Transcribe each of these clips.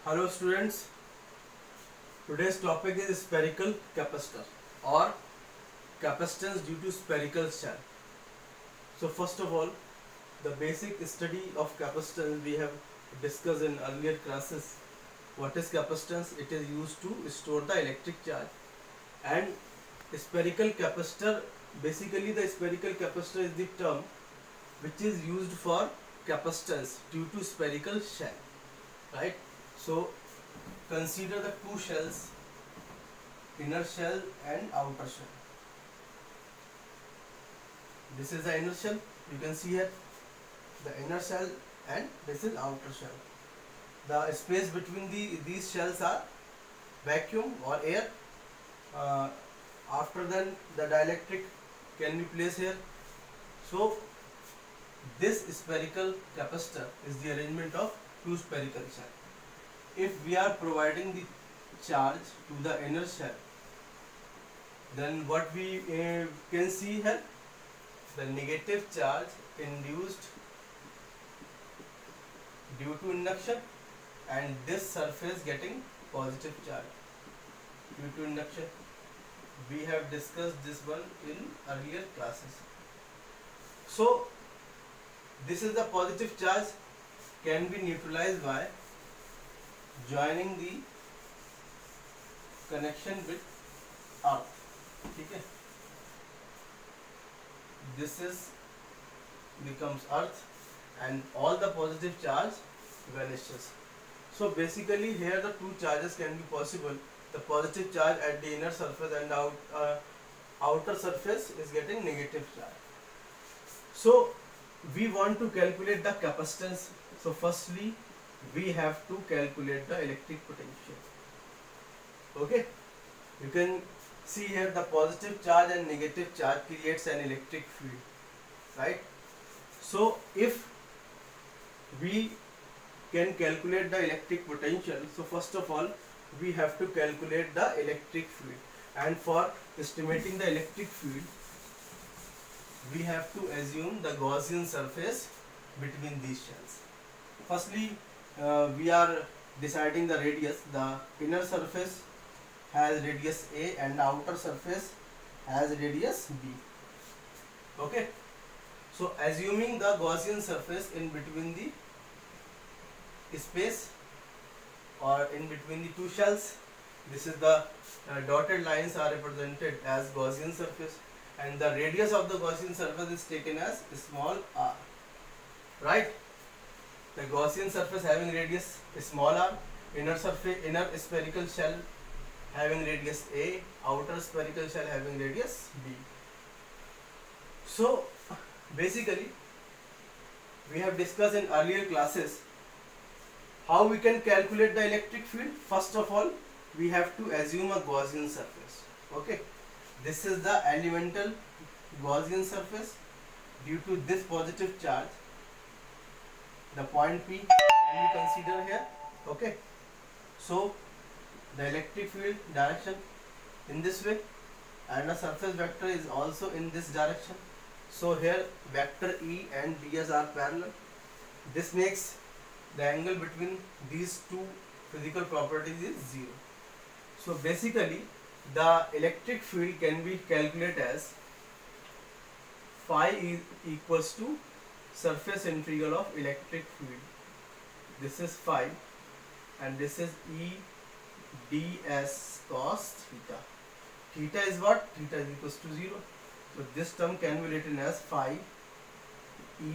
Hello students, today's topic is spherical capacitor or capacitance due to spherical shell. So first of all, the basic study of capacitance we have discussed in earlier classes. What is capacitance? It is used to store the electric charge, and spherical capacitor, basically the spherical capacitor is the term which is used for capacitance due to spherical shell, right? So consider the two shells, inner shell and outer shell. This is the inner shell, you can see here the inner shell, and this is outer shell. The space between these shells are vacuum or air. After then the dielectric can be placed here. So this spherical capacitor is the arrangement of two spherical shells. If we are providing the charge to the inner shell, then what we can see here, the negative charge induced due to induction, and this surface getting positive charge due to induction. We have discussed this one in earlier classes. So this is the positive charge can be neutralized by joining the connection with earth. Okay, this is becomes earth and all the positive charge vanishes. So basically here the two charges can be possible. The positive charge at the inner surface and outer surface is getting negative charge. So we want to calculate the capacitance. So firstly we have to calculate the electric potential. Okay, you can see here the positive charge and negative charge creates an electric field, right? So if we can calculate the electric potential, so first of all we have to calculate the electric field, and for estimating the electric field we have to assume the Gaussian surface between these shells. Firstly we are deciding the radius. The inner surface has radius A and the outer surface has radius B. Okay, so assuming the Gaussian surface in between the space or in between the two shells, this is the dotted lines are represented as Gaussian surface, and the radius of the Gaussian surface is taken as small r, right? The Gaussian surface having radius small r, inner spherical shell having radius A, outer spherical shell having radius B. So basically we have discussed in earlier classes how we can calculate the electric field. First of all we have to assume a Gaussian surface. Okay, this is the elemental Gaussian surface. Due to this positive charge, the point P can be considered here. Okay, so the electric field direction in this way, and the surface vector is also in this direction. So here vector E and ds are parallel. This makes the angle between these two physical properties is 0. So basically the electric field can be calculated as phi is equals to surface integral of electric field. This is phi and this is E ds cos theta. Theta is what? Theta is equals to 0. So this term can be written as phi E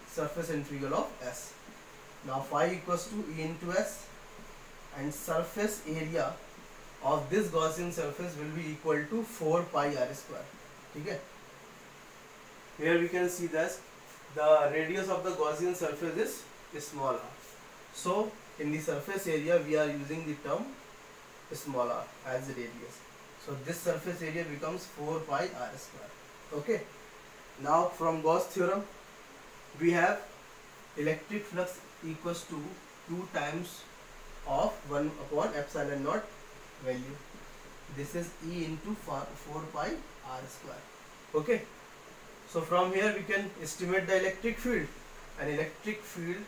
surface integral of S. Now phi equals to E into S, and surface area of this Gaussian surface will be equal to 4 pi r square. Okay. Here we can see that the radius of the Gaussian surface is small r. So in the surface area we are using the term small r as the radius. So this surface area becomes 4 pi r square. Okay. Now from Gauss theorem we have electric flux equals to 2 times of 1 upon epsilon naught value. This is E into 4 pi r square. Okay. So from here we can estimate the electric field. An electric field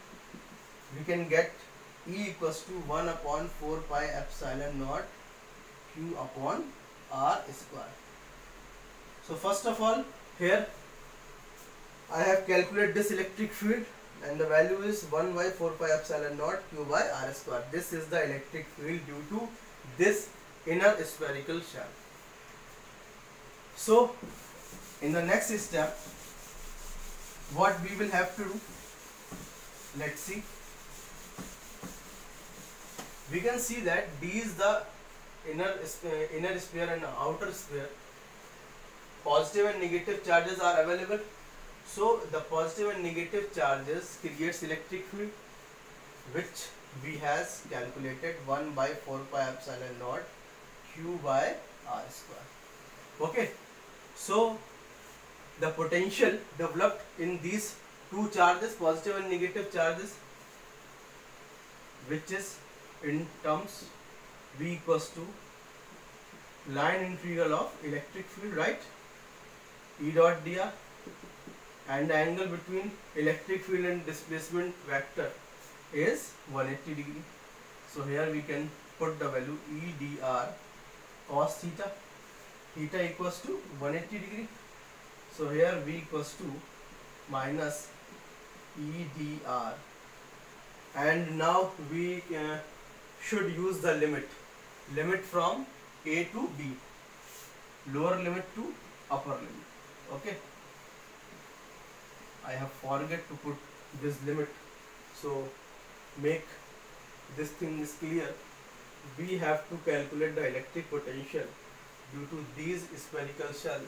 we can get E equals to 1 upon 4 pi epsilon naught Q upon R square. So first of all, here I have calculated this electric field, and the value is 1 by 4 pi epsilon naught Q by R square. This is the electric field due to this inner spherical shell. So in the next step, what we will have to do, let's see. We can see that D is the inner sphere and outer sphere. Positive and negative charges are available. So the positive and negative charges creates electric field, which we has calculated 1 by 4 pi epsilon naught Q by R square. Okay. So the potential developed in these two charges, positive and negative charges, which is in terms V equals to line integral of electric field, right? E dot dr, and the angle between electric field and displacement vector is 180 degree. So here we can put the value E dr cos theta. Theta equals to 180 degree. So here V equals to minus E dr, and now we should use the limit from A to B, lower limit to upper limit. Okay, I have forget to put this limit, so make this thing is clear. We have to calculate the electric potential due to these spherical shell,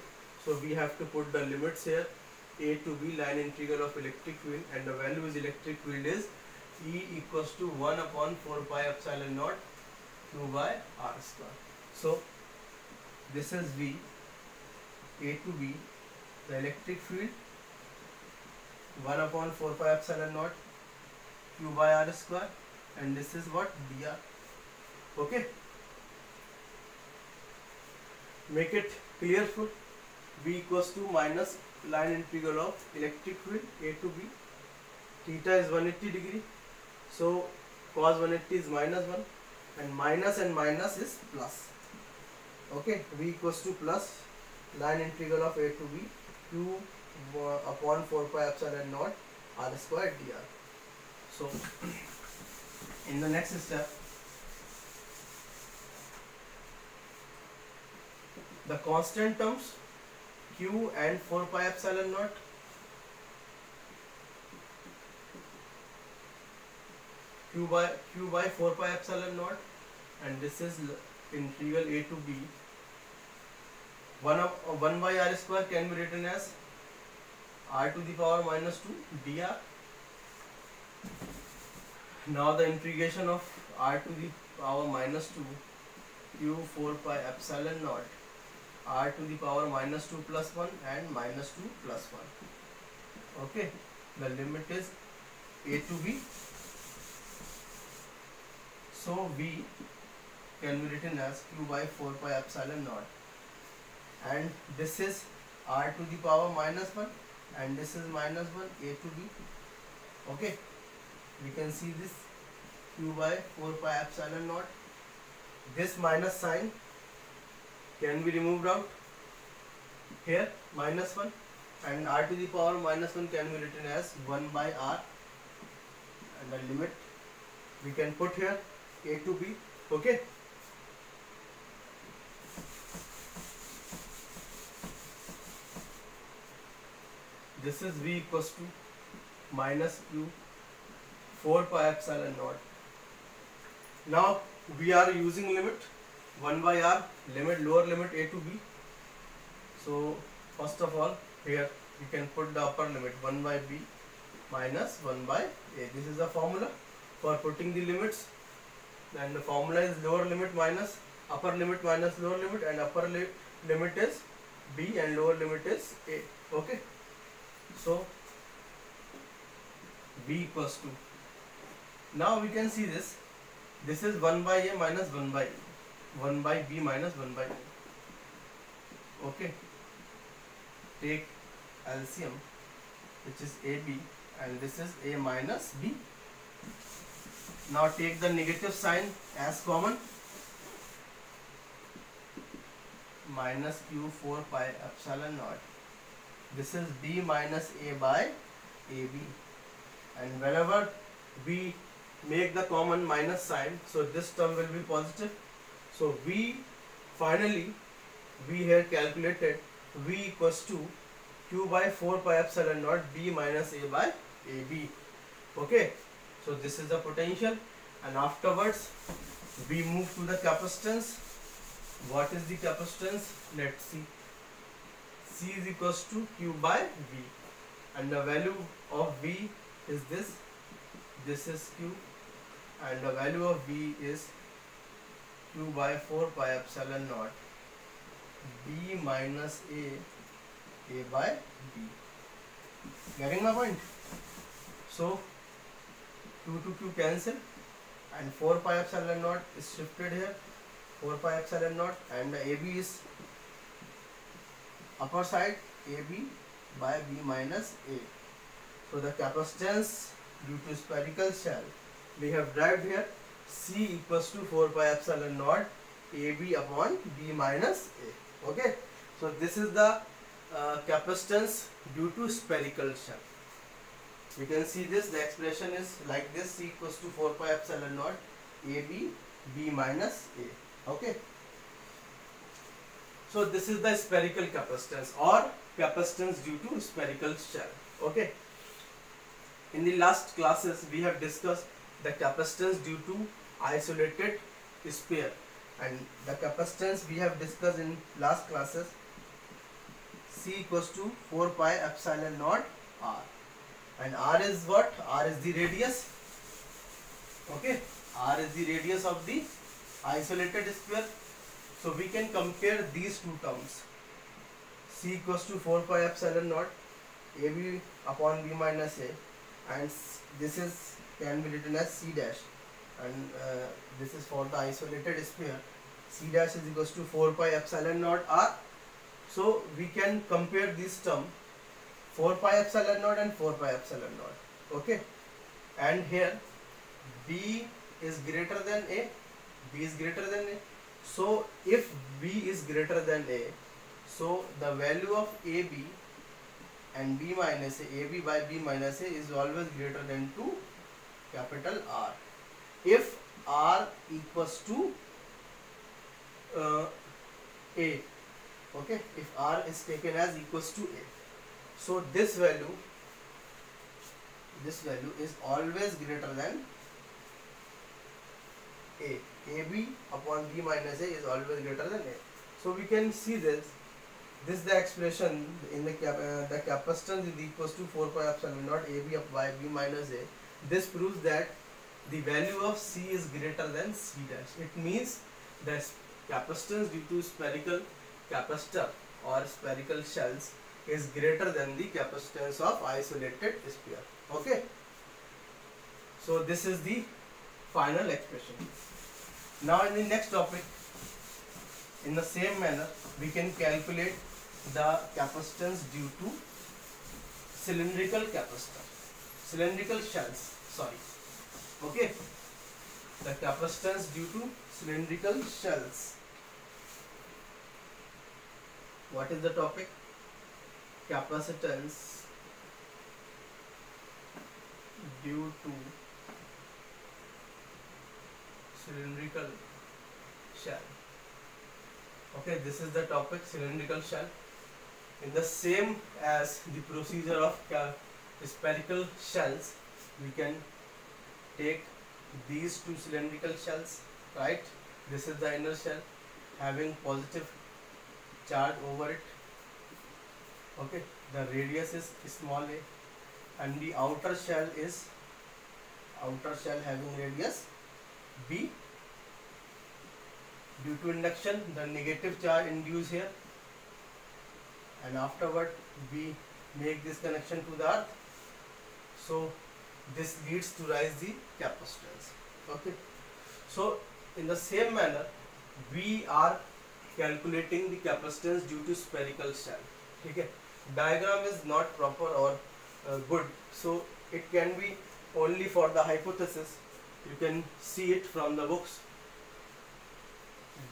so we have to put the limits here, A to B, line integral of electric field, and the value is electric field is E equals to 1 upon 4 pi epsilon naught Q by R square. So this is V, A to B, the electric field 1 upon 4 pi epsilon naught Q by R square, and this is what dr. Okay, make it clear. For V equals to minus line integral of electric field A to B. Theta is 180 degree, so cos 180 is minus 1, and minus is plus. Okay, V equals to plus line integral of A to B Q upon 4 pi epsilon naught R square dr. So in the next step, the constant terms Q and 4 pi epsilon naught, Q by 4 pi epsilon naught, and this is integral A to B. 1 by R square can be written as R to the power minus 2 dr. Now the integration of R to the power minus 2 Q 4 pi epsilon naught R to the power minus 2 plus 1 and minus 2 plus 1. Okay, the limit is A to B. So V can be written as Q by 4 pi epsilon naught, and this is R to the power minus 1, and this is minus 1, A to B. Okay, we can see this Q by 4 pi epsilon naught. This minus sign can be removed out here, minus 1, and R to the power minus 1 can be written as 1 by R, and the limit we can put here A to B. Okay, this is V equals to minus Q 4 pi epsilon naught. Now we are using limit 1 by R, limit lower limit A to B. So first of all, here we can put the upper limit 1 by B minus 1 by A. This is the formula for putting the limits, and the formula is lower limit minus upper limit minus lower limit, and upper limit is B and lower limit is A. Okay, so V equals to, now we can see this is 1 by A minus 1 by A, 1 by B minus 1 by A. Okay, take LCM, which is AB, and this is A minus B. Now take the negative sign as common. Minus q 4 pi epsilon naught. This is b minus a by ab. And whenever we make the common minus sign, so this term will be positive. So finally we here calculated v equals to q by 4 pi epsilon naught b minus a by ab. Okay, so this is the potential, and afterwards we move to the capacitance. What is the capacitance? Let's see. C is equals to q by v, and the value of v is this. This is q, and the value of v is q by 4 pi epsilon naught b minus a by b. Getting my point? So q to q cancel, and 4 pi epsilon naught is shifted here. 4 pi epsilon naught, and the AB is upper side, AB by B minus A. So the capacitance due to spherical shell we have derived here, C equals to 4 pi epsilon naught AB upon B minus A. Okay, so this is the capacitance due to spherical shell. You can see this, the expression is like this: C equals to 4 pi epsilon naught AB B minus A. Okay, so this is the spherical capacitance or capacitance due to spherical shell. Okay, in the last classes we have discussed the capacitance due to isolated sphere, and the capacitance we have discussed in last classes, C equals to 4 pi epsilon naught R, and R is what? R is the radius. Okay, R is the radius of the isolated sphere. So we can compare these two terms. C equals to 4 pi epsilon naught AB upon B minus A, and this is can be written as C dash, and this is for the isolated sphere. C dash is equals to 4 pi epsilon naught R. So we can compare this term 4 pi epsilon naught and 4 pi epsilon naught. Okay, and here B is greater than A. B is greater than A. So if B is greater than A, so the value of AB and B minus A, AB by B minus A, is always greater than 2 capital R. If R equals to A, okay, if R is taken as equals to A, so this value is always greater than A. AB upon B minus A is always greater than A. So we can see this. This is the expression in the capacitance is equals to 4 pi epsilon naught AB by B minus A. This proves that the value of C is greater than C dash. It means that capacitance due to spherical capacitor or spherical shells is greater than the capacitance of isolated sphere. Okay. So this is the final expression. Now in the next topic, in the same manner, we can calculate the capacitance due to cylindrical shells. Sorry. Okay. The capacitance due to cylindrical shells. What is the topic? Capacitance due to cylindrical shell. Okay, this is the topic, cylindrical shell. In the same as the procedure of spherical shells, we can take these two cylindrical shells, right? This is the inner shell having positive charge over it. Okay, the radius is small a, and the outer shell having radius B. Due to induction, the negative charge induced here, and afterward we make this connection to the earth. So this leads to rise the capacitance. Okay. So in the same manner, we are calculating the capacitance due to spherical shell. Okay. Diagram is not proper or good, so it can be only for the hypothesis, You can see it from the books.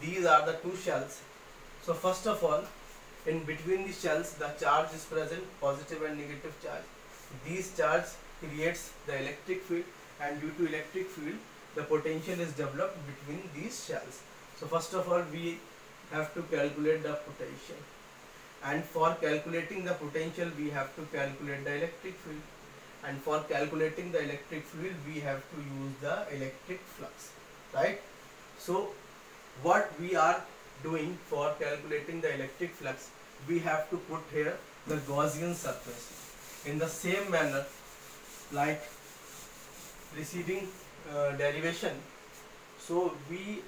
These are the two shells. So first of all, in between the shells the charge is present, positive and negative charge. These charge creates the electric field, and due to electric field the potential is developed between these shells. So first of all we have to calculate the potential, and for calculating the potential we have to calculate the electric field, and for calculating the electric field we have to use the electric flux, right? So what we are doing for calculating the electric flux, we have to put here the Gaussian surface in the same manner like preceding derivation. So we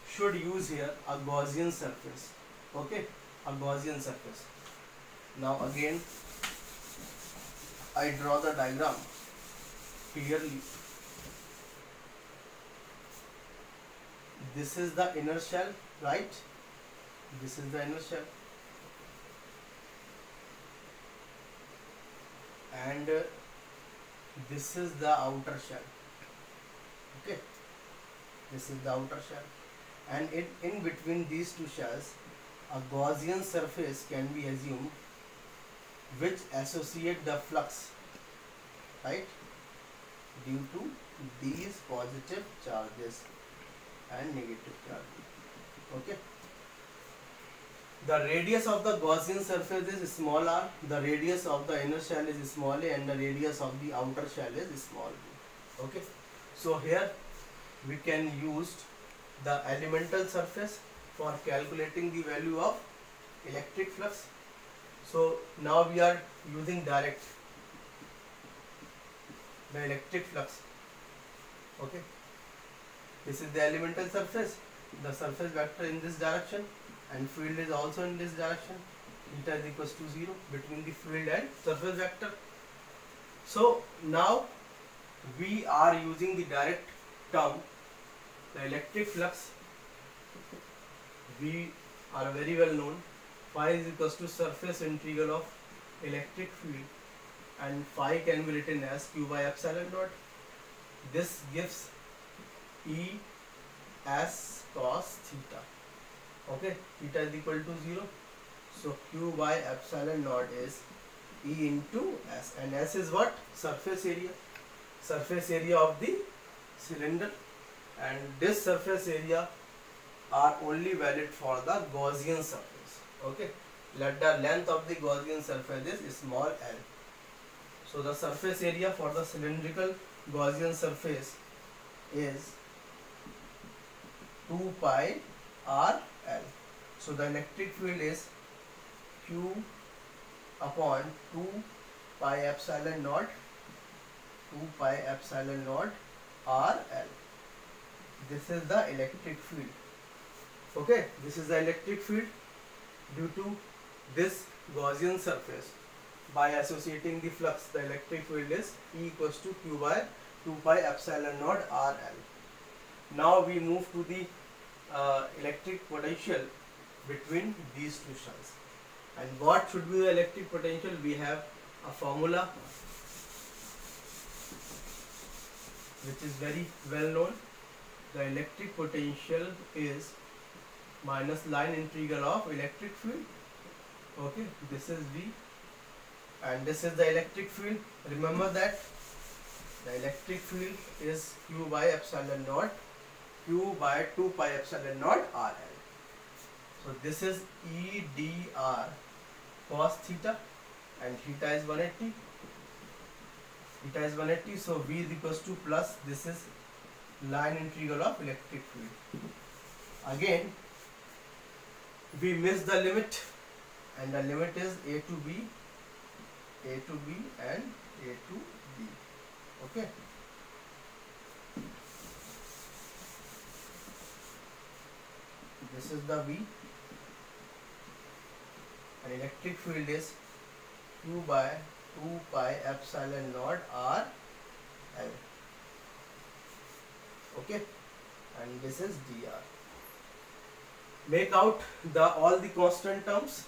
should use here a Gaussian surface, okay, a Gaussian surface. Now again I draw the diagram clearly. This is the inner shell, right? This is the inner shell, and this is the outer shell, okay, this is the outer shell, and in between these two shells a Gaussian surface can be assumed which associate the flux, right, due to these positive charges and negative charges, okay. The radius of the Gaussian surface is small r, the radius of the inner shell is small a, and the radius of the outer shell is small b, okay. So here we can use the elemental surface for calculating the value of electric flux. So now we are using direct the electric flux, okay. This is the elemental surface, the surface vector in this direction, and field is also in this direction. Theta is equals to 0 between the field and surface vector. So now we are using the direct term, the electric flux. We are very well known, phi is equals to surface integral of electric field, and phi can be written as q by epsilon naught. This gives E s cos theta, okay. Theta is equal to 0, so q by epsilon naught is E into s, and s is what? Surface area of the cylinder, and this surface area are only valid for the Gaussian surface, okay. Let the length of the Gaussian surface is small l. So the surface area for the cylindrical Gaussian surface is 2 pi r l. So the electric field is q upon 2 pi epsilon naught r l. This is the electric field, okay. This is the electric field due to this Gaussian surface. By associating the flux, the electric field is E equals to q by 2 pi epsilon naught r l. Now we move to the electric potential between these two shells. And what should be the electric potential? We have a formula which is very well known. The electric potential is minus line integral of electric field, okay. This is V, and this is the electric field. Remember that the electric field is q by epsilon naught, q by 2 pi epsilon naught r l. So this is E dr cos theta, and theta is 180. So V is equals to plus, this is line integral of electric field. Again we miss the limit, and the limit is a to b and a to b, okay. This is the V, and electric field is q by 2 pi epsilon naught r l, okay, and this is dr. Make out all the constant terms,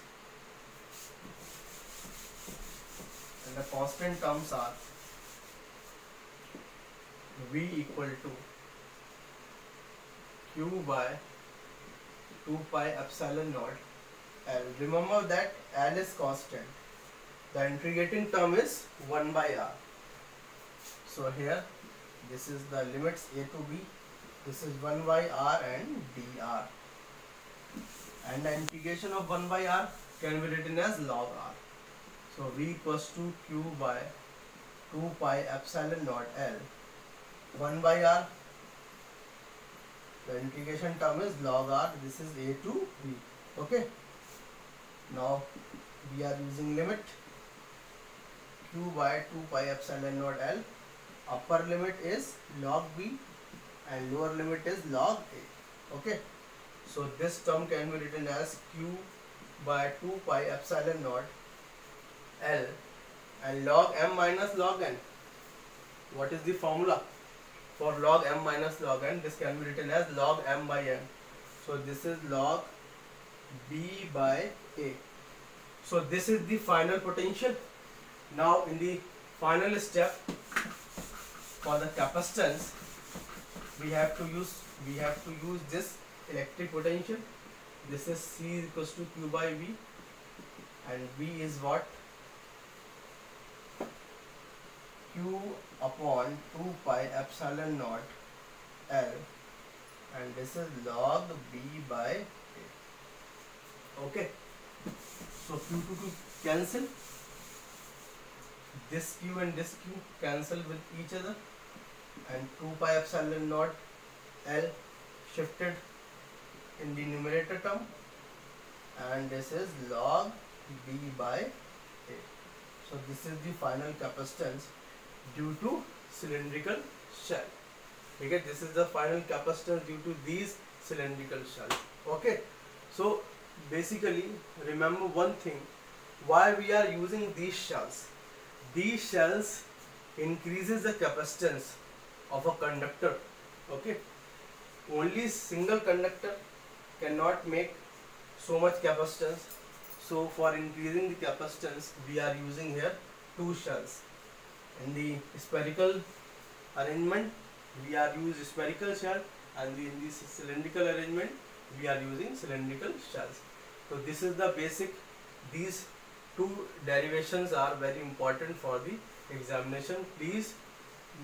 and the constant terms are V equal to Q by 2 pi epsilon naught L. Remember that L is constant. The integrating term is 1 by R. So here this is the limits A to B. This is 1 by R and dr. And the integration of 1 by R can be written as log R. So V equals to Q by 2 pi epsilon naught L 1 by R. The integration term is log R. This is A to B. Okay. Now we are using limit Q by 2 pi epsilon naught L. Upper limit is log B and lower limit is log A. Okay. So this term can be written as Q by 2 pi epsilon naught L and log M minus log N. What is the formula for log M minus log N? This can be written as log M by N. So this is log B by A. So this is the final potential. Now in the final step for the capacitance, we have to use this electric potential. This is C equals to Q by V, and V is what? Q upon 2 pi epsilon naught L, and this is log B by A. Okay. So Q to Q cancel. This Q and this Q cancel with each other, and 2 pi epsilon naught L shifted in the numerator term, and this is log B by A. So this is the final capacitance due to cylindrical shell. Okay, this is the final capacitance due to these cylindrical shells. Okay, so basically remember one thing, why we are using these shells. These shells increases the capacitance of a conductor. Okay, only single conductor cannot make so much capacitance. So for increasing the capacitance, we are using here two shells. In the spherical arrangement, we are using spherical shell, and in the cylindrical arrangement, we are using cylindrical shells. So this is the basic. These two derivations are very important for the examination. Please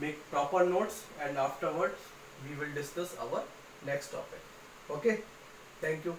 make proper notes, and afterwards we will discuss our next topic. Okay, thank you.